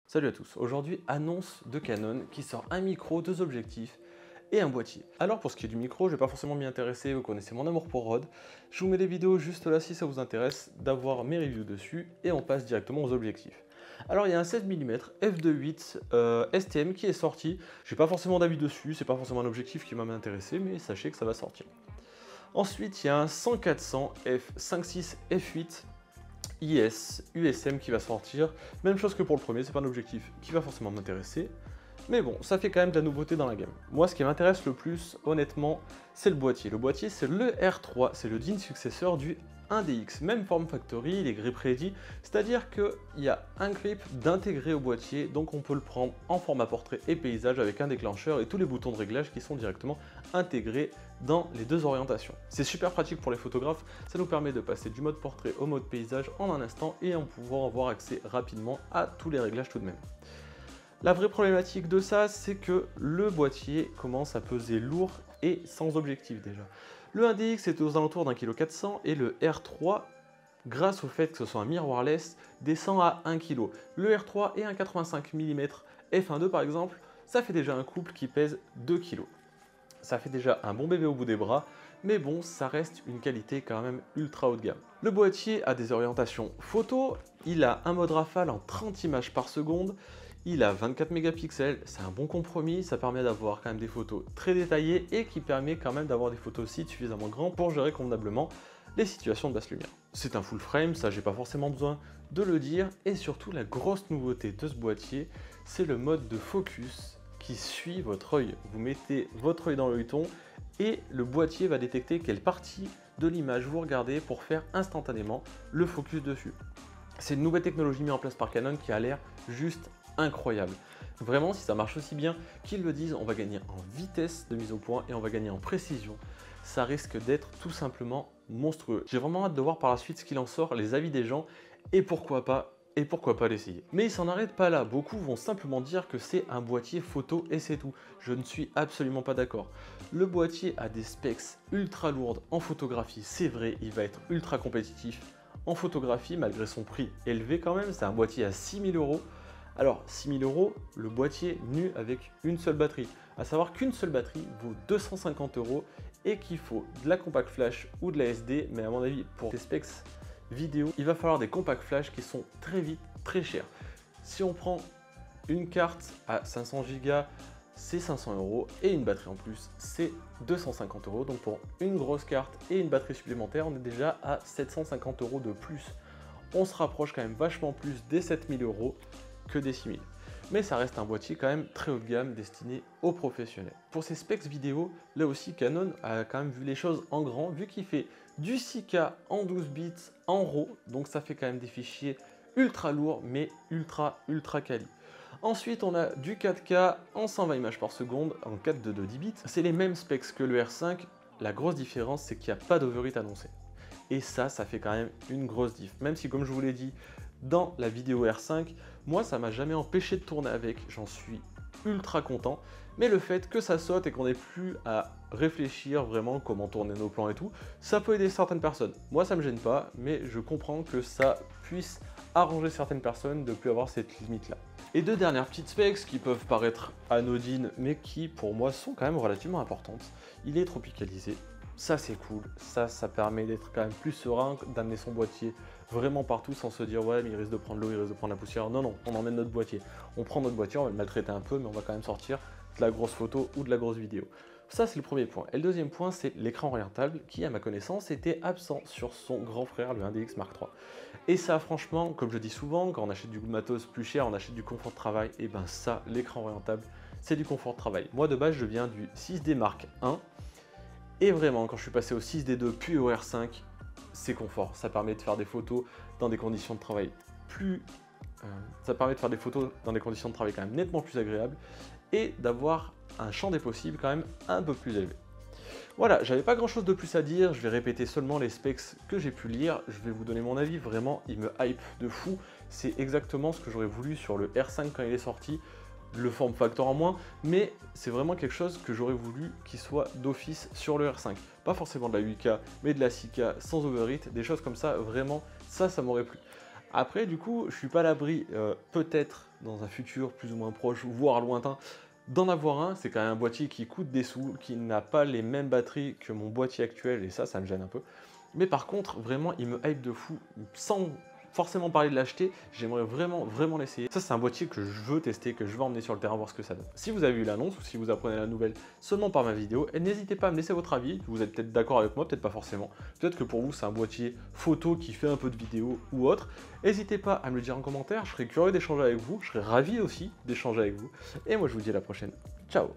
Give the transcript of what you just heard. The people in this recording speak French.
Salut à tous, aujourd'hui annonce de Canon qui sort un micro, deux objectifs et un boîtier. Alors pour ce qui est du micro, je vais pas forcément m'y intéresser, vous connaissez mon amour pour Rode. Je vous mets des vidéos juste là si ça vous intéresse d'avoir mes reviews dessus et on passe directement aux objectifs. Alors il y a un 16 mm f2.8 STM qui est sorti, j'ai pas forcément d'avis dessus, c'est pas forcément un objectif qui va m'intéresser mais sachez que ça va sortir. Ensuite il y a un 100-400 f5.6 f8 IS, USM qui va sortir. Même chose que pour le premier, c'est pas un objectif qui va forcément m'intéresser. Mais bon, ça fait quand même de la nouveauté dans la gamme. Moi, ce qui m'intéresse le plus, honnêtement, c'est le boîtier. Le boîtier, c'est le R3, c'est le digne successeur du 1DX. Même form factory, les grip ready, c'est-à-dire qu'il y a un grip d'intégrer au boîtier, donc on peut le prendre en format portrait et paysage avec un déclencheur et tous les boutons de réglage qui sont directement intégrés dans les deux orientations. C'est super pratique pour les photographes, ça nous permet de passer du mode portrait au mode paysage en un instant et en pouvant avoir accès rapidement à tous les réglages tout de même. La vraie problématique de ça, c'est que le boîtier commence à peser lourd et sans objectif déjà. Le 1DX est aux alentours d'1,4 kg et le R3, grâce au fait que ce soit un mirrorless, descend à 1 kg. Le R3 et un 85 mm f1.2 par exemple, ça fait déjà un couple qui pèse 2 kg. Ça fait déjà un bon bébé au bout des bras, mais bon, ça reste une qualité quand même ultra haut de gamme. Le boîtier a des orientations photo, il a un mode rafale en 30 images par seconde, il a 24 mégapixels, c'est un bon compromis, ça permet d'avoir quand même des photos très détaillées et qui permet quand même d'avoir des photos aussi suffisamment grandes pour gérer convenablement les situations de basse lumière. C'est un full frame, ça j'ai pas forcément besoin de le dire, et surtout la grosse nouveauté de ce boîtier, c'est le mode de focus qui suit votre œil. Vous mettez votre œil dans l'œilleton et le boîtier va détecter quelle partie de l'image vous regardez pour faire instantanément le focus dessus. C'est une nouvelle technologie mise en place par Canon qui a l'air juste incroyable. Vraiment, si ça marche aussi bien qu'ils le disent, on va gagner en vitesse de mise au point et on va gagner en précision. Ça risque d'être tout simplement monstrueux. J'ai vraiment hâte de voir par la suite ce qu'il en sort, les avis des gens et pourquoi pas l'essayer. Mais il s'en arrête pas là, beaucoup vont simplement dire que c'est un boîtier photo et c'est tout. Je ne suis absolument pas d'accord. Le boîtier a des specs ultra lourdes en photographie, c'est vrai, il va être ultra compétitif en photographie malgré son prix élevé quand même, c'est un boîtier à 6 000 €. Alors 6 000 €, le boîtier nu avec une seule batterie. À savoir qu'une seule batterie vaut 250 € et qu'il faut de la compact flash ou de la SD, mais à mon avis pour les specs vidéo, il va falloir des compact flash qui sont très vite très chers. Si on prend une carte à 500 Go, c'est 500 € et une batterie en plus, c'est 250 €. Donc pour une grosse carte et une batterie supplémentaire, on est déjà à 750 € de plus. On se rapproche quand même vachement plus des 7 000 € que des 6 000. Mais ça reste un boîtier quand même très haut de gamme destiné aux professionnels. Pour ses specs vidéo, là aussi Canon a quand même vu les choses en grand, vu qu'il fait du 6K en 12 bits en RAW, donc ça fait quand même des fichiers ultra lourds mais ultra quali. Ensuite on a du 4K en 120 images par seconde en 4 de 10 bits. C'est les mêmes specs que le R5, la grosse différence c'est qu'il n'y a pas d'overheat annoncé. Et ça fait quand même une grosse diff. Même si comme je vous l'ai dit dans la vidéo R5, moi ça m'a jamais empêché de tourner avec, j'en suis ultra content, mais le fait que ça saute et qu'on n'ait plus à réfléchir vraiment comment tourner nos plans et tout, ça peut aider certaines personnes. Moi ça me gêne pas, mais je comprends que ça puisse arranger certaines personnes de ne plus avoir cette limite là. Et deux dernières petites specs qui peuvent paraître anodines, mais qui pour moi sont quand même relativement importantes. Il est tropicalisé, ça c'est cool, ça permet d'être quand même plus serein, d'amener son boîtier vraiment partout sans se dire ouais mais il risque de prendre l'eau, il risque de prendre la poussière. Non, on emmène notre boîtier. On prend notre boîtier, on va le maltraiter un peu, mais on va quand même sortir de la grosse photo ou de la grosse vidéo. Ça c'est le premier point. Et le deuxième point c'est l'écran orientable qui à ma connaissance était absent sur son grand frère le 1DX Mark III. Et ça franchement, comme je dis souvent, quand on achète du matos plus cher, on achète du confort de travail, et ben ça, l'écran orientable, c'est du confort de travail. Moi de base je viens du 6D Mark I, et vraiment quand je suis passé au 6D2 puis au R5, c'est confort, ça permet de faire des photos dans des conditions de travail quand même nettement plus agréables et d'avoir un champ des possibles quand même un peu plus élevé. Voilà, j'avais pas grand chose de plus à dire, je vais répéter seulement les specs que j'ai pu lire, je vais vous donner mon avis, vraiment il me hype de fou, c'est exactement ce que j'aurais voulu sur le R5 quand il est sorti, le form factor en moins, mais c'est vraiment quelque chose que j'aurais voulu qu'il soit d'office sur le R5. Pas forcément de la 8K, mais de la 6K sans overheat, des choses comme ça, vraiment, ça m'aurait plu. Après, du coup, je suis pas à l'abri, peut-être dans un futur plus ou moins proche, voire lointain, d'en avoir un. C'est quand même un boîtier qui coûte des sous, qui n'a pas les mêmes batteries que mon boîtier actuel, et ça me gêne un peu. Mais par contre, vraiment, il me hype de fou, sans forcément parler de l'acheter, j'aimerais vraiment l'essayer. Ça, c'est un boîtier que je veux tester, que je veux emmener sur le terrain, voir ce que ça donne. Si vous avez vu l'annonce ou si vous apprenez la nouvelle seulement par ma vidéo, n'hésitez pas à me laisser votre avis. Vous êtes peut-être d'accord avec moi, peut-être pas forcément. Peut-être que pour vous, c'est un boîtier photo qui fait un peu de vidéo ou autre. N'hésitez pas à me le dire en commentaire, je serais curieux d'échanger avec vous, je serais ravi aussi d'échanger avec vous. Et moi, je vous dis à la prochaine. Ciao!